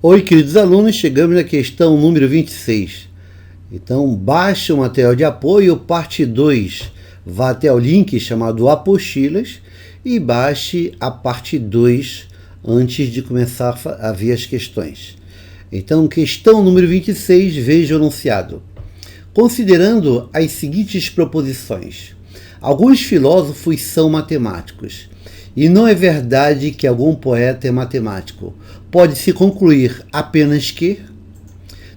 Oi, queridos alunos, chegamos na questão número 26. Então, baixe o material de apoio, parte 2. Vá até o link chamado Apostilas e baixe a parte 2 antes de começar a ver as questões. Então, questão número 26, veja o enunciado. Considerando as seguintes proposições. Alguns filósofos são matemáticos. E não é verdade que algum poeta é matemático. Pode-se concluir apenas que...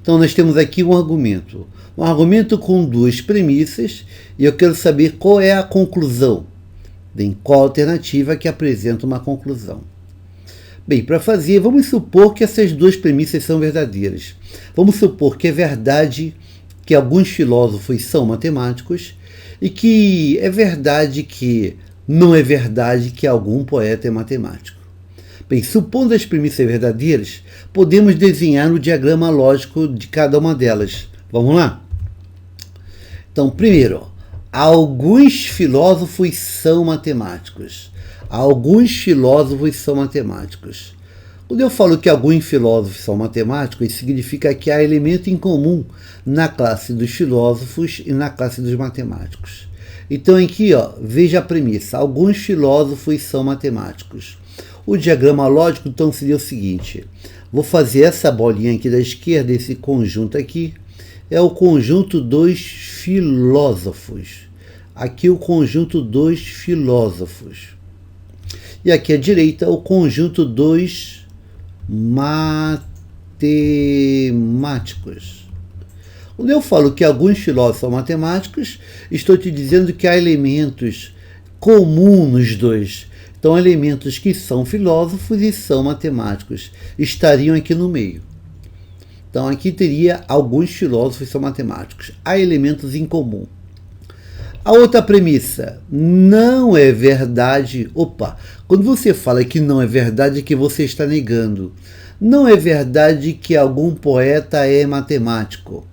Então, nós temos aqui um argumento. Um argumento com duas premissas, e eu quero saber qual é a conclusão. Bem, qual a alternativa que apresenta uma conclusão. Bem, para fazer, vamos supor que essas duas premissas são verdadeiras. Vamos supor que é verdade que alguns filósofos são matemáticos e que é verdade que não é verdade que algum poeta é matemático. Bem, supondo as premissas verdadeiras, podemos desenhar o diagrama lógico de cada uma delas. Vamos lá? Então, primeiro, alguns filósofos são matemáticos. Alguns filósofos são matemáticos. Quando eu falo que alguns filósofos são matemáticos, significa que há elemento em comum na classe dos filósofos e na classe dos matemáticos. Então aqui, veja a premissa. Alguns filósofos são matemáticos. O diagrama lógico, então, seria o seguinte. Vou fazer essa bolinha aqui da esquerda, esse conjunto aqui. É o conjunto dos filósofos. Aqui o conjunto dos filósofos. E aqui à direita, o conjunto dos matemáticos. Quando eu falo que alguns filósofos são matemáticos, estou te dizendo que há elementos comuns nos dois. Então, elementos que são filósofos e são matemáticos estariam aqui no meio. Então, aqui teria alguns filósofos são matemáticos. Há elementos em comum. A outra premissa, não é verdade. Quando você fala que não é verdade, é que você está negando. Não é verdade que algum poeta é matemático.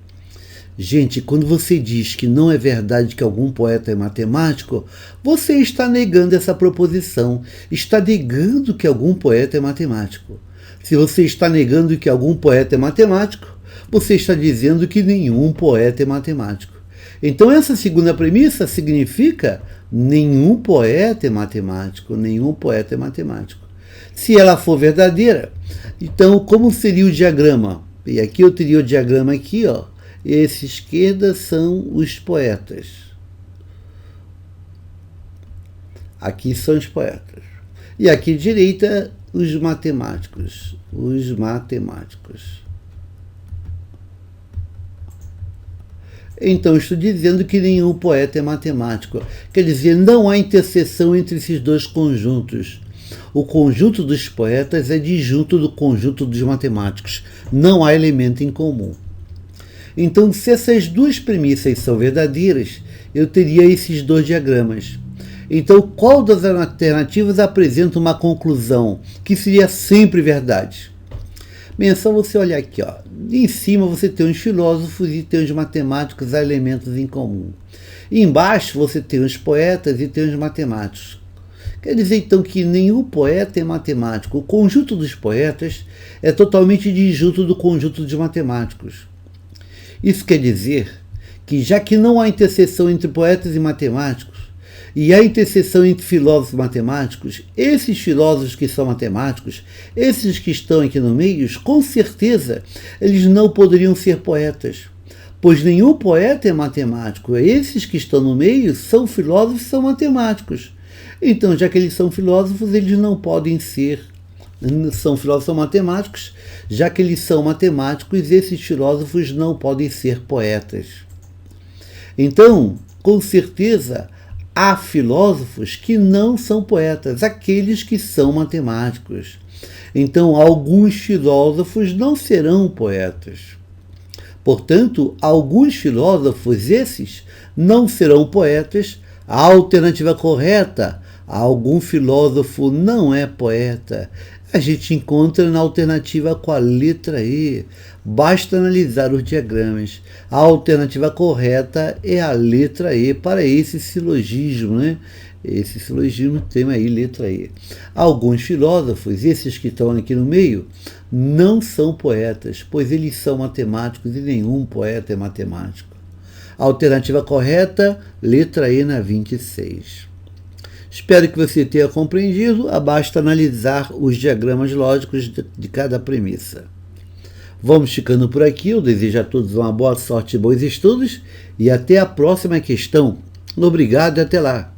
Gente, quando você diz que não é verdade que algum poeta é matemático, você está negando essa proposição. Está negando que algum poeta é matemático. Se você está negando que algum poeta é matemático, você está dizendo que nenhum poeta é matemático. Então, essa segunda premissa significa nenhum poeta é matemático, nenhum poeta é matemático. Se ela for verdadeira, então como seria o diagrama? E aqui eu teria o diagrama aqui, Esse esquerda são os poetas. Aqui são os poetas. E aqui direita, os matemáticos. Os matemáticos. Então, estou dizendo que nenhum poeta é matemático. Quer dizer, não há interseção entre esses dois conjuntos. O conjunto dos poetas é disjunto do conjunto dos matemáticos. Não há elemento em comum. Então, se essas duas premissas são verdadeiras, eu teria esses dois diagramas. Então, qual das alternativas apresenta uma conclusão que seria sempre verdade? Bem, é só você olhar aqui. Em cima você tem os filósofos e tem os matemáticos, há elementos em comum. E embaixo você tem os poetas e tem os matemáticos. Quer dizer, então, que nenhum poeta é matemático. O conjunto dos poetas é totalmente disjunto do conjunto dos matemáticos. Isso quer dizer que, já que não há interseção entre poetas e matemáticos, e há interseção entre filósofos e matemáticos, esses filósofos que são matemáticos, esses que estão aqui no meio, com certeza, eles não poderiam ser poetas, pois nenhum poeta é matemático. Esses que estão no meio são filósofos e são matemáticos. Então, já que eles são filósofos, eles não podem ser, são filósofos, são matemáticos, já que eles são matemáticos, esses filósofos não podem ser poetas. Então, com certeza, há filósofos que não são poetas, aqueles que são matemáticos. Então, alguns filósofos não serão poetas. Portanto, alguns filósofos, esses, não serão poetas. A alternativa correta, algum filósofo não é poeta, a gente encontra na alternativa com a letra E. basta analisar os diagramas. A alternativa correta é a letra E para esse silogismo, né? Esse silogismo tem aí letra E. Alguns filósofos, esses que estão aqui no meio, não são poetas, pois eles são matemáticos e nenhum poeta é matemático. A alternativa correta, letra E na 26. Espero que você tenha compreendido. Basta analisar os diagramas lógicos de cada premissa. Vamos ficando por aqui. Eu desejo a todos uma boa sorte e bons estudos. E até a próxima questão. Obrigado e até lá.